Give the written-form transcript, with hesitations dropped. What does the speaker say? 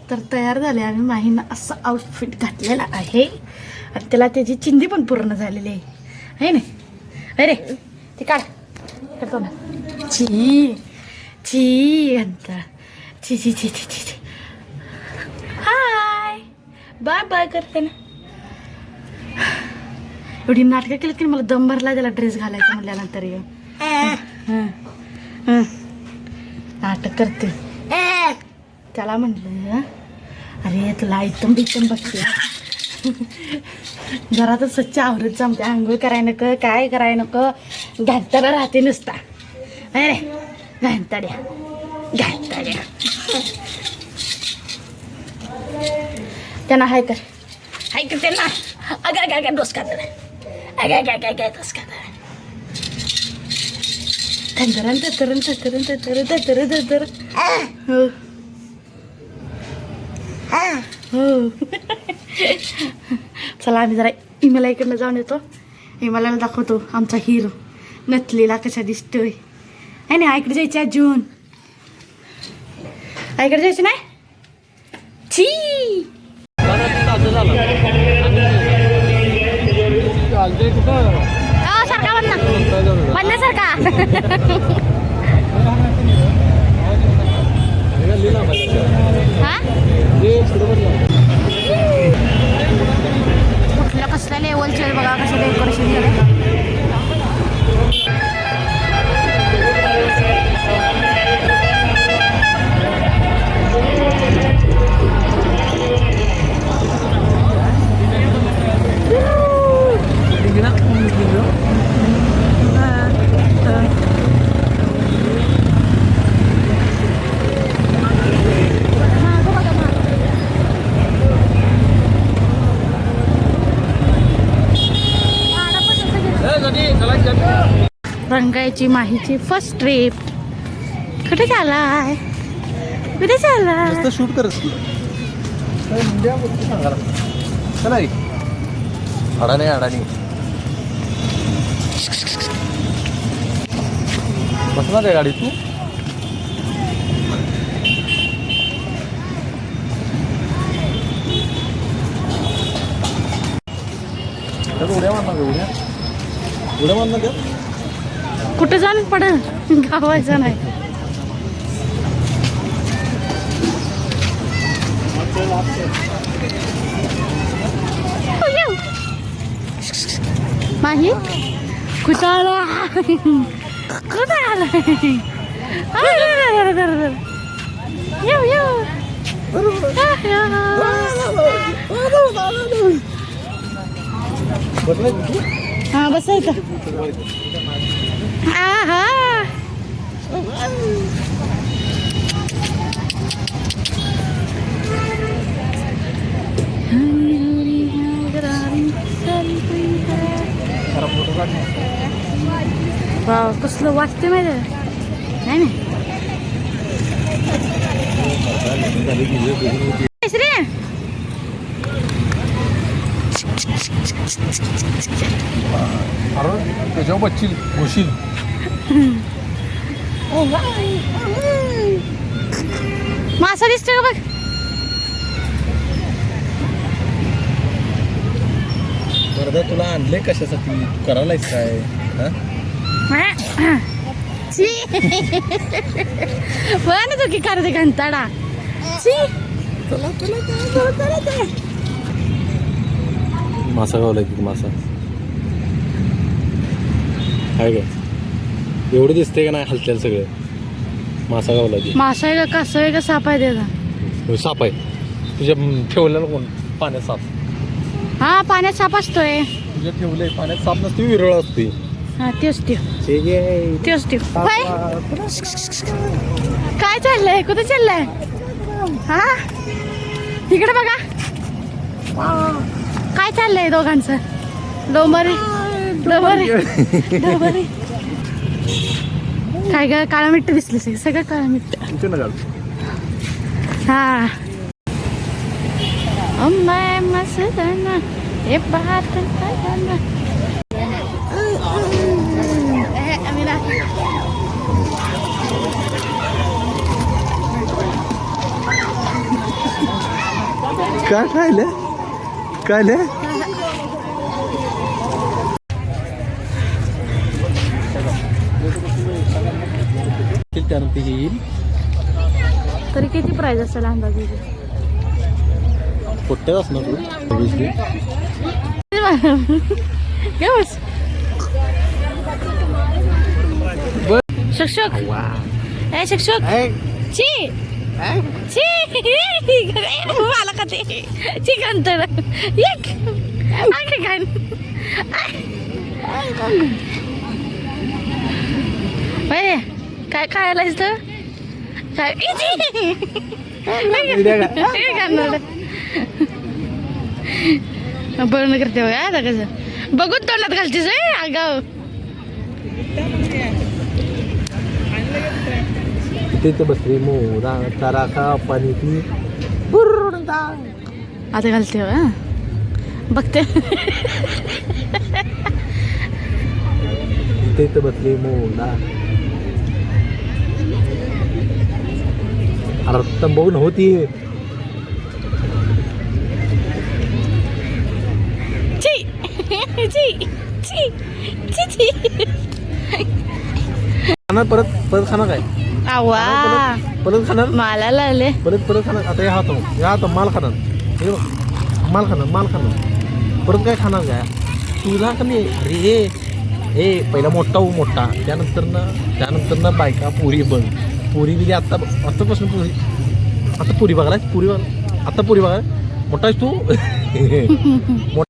तर तयार झाले आम्ही. माहीनं असं आउटफिट घातलेला आहे आणि त्याला त्याची चिंधी पण पूर्ण झालेली आहे ना. अरे ते काढ करतो ना. छी छी अंतर छी छी छी छी छी. हाय बाय बाय करते ना. एवढी नाटकं केली की मला दम भरला त्याला ड्रेस घालायचा म्हटल्यानंतर. नाटक करते त्याला म्हटलं अरे तुला आयटम बिटम बघते जरा तर स्वच्छ आवरत जमते. आंघोळ कराय नको काय कराय नको घालताना राहते नुसता. अरे घालताड्या घालताड्या त्यांना हाय कर त्यांना. अगं काय काय डोस खात अगं काय काय काय डोस खात हो हो. चला आम्ही जरा इमेला इकडनं जाऊन येतो. इमेला दाखवतो आमचा हिरो नथलेला कसा दिसतोय. आहे ना आईकडे जायचं अजून. आईकडे जायचं नाही छी. सारखा बंद सारखा कुठल्या कसल्या लेवलचे बघा कसं डेकोरेशन झालं. रंगायची माहीची फर्स्ट ट्रिप. कुठे चालाय कुठे चालाय. शूट करत चला अडाणी अडाणी बसणार आहे गाडी तू. उड्या मारणार उड्या उड्या मारणार का. कुठे जाऊन पडेल गावायचं नाही. माही कुठं आला कुठं आला. येऊ येऊ हा बसायचं. हा हा वाव कसलं वाटते माहिती आहे ना. त्याच्यावर बच्चील घुशील. मासा दिसतोय का बघ. वरदा तुला आणले कशासाठी करायलायस काय. ना तू की करते घंटाडा. मासा गावलाय की मासा आहे काय. एवढं दिसतंय का नाही हलत्याला सगळं. मासा गावला की मासा आहे का कासव आहे का साप आहे त्याचा. साप आहे तुझ्या ठेवलेला कोण पाण्यात साप. हा पाण्यात साप असतोय. तुझ्या ठेवलंय पाण्यात साप नसते विरळ असते. हा तेच काय चाललंय कुठे चाललंय. हा इकडे बघा काय चाललंय दोघांचं. डोंबरी डोंबरी डोंबरी काय ग काळा मिट्ट दिसलं सगळं काळा मिट्ट. हा मैं मस्ताना ये बात करना. काय खायलं खायलं त्यानंतर येईल तरी किती प्राइस असेल अंदाजे पोट्यात असणार तू शिक्षक ए शिक्षक ची मला का ते चिकन तर एक काय खायला इथं काय बरं करते बघा आता कसं बघून तोंडात घालतीस आगाव तिथे बसले मोरा तारा का पाणी ती आता घालते बघा बघते तिथे बसले मोरा अरे तंबवून होती खाणार परत परत खाणार काय आवा परत खाणार मला लागले परत खाणार आता या हातो माल खाणार हे बघ माल खाणार परत काय खाणार काय तुला का नाही अरे हे पहिला मोठा त्यानंतर ना बायका पुरी बघ पुरी बिरी आत्तापासून पुरी बघायला आता पुरी बघायला मोठा आहेस तू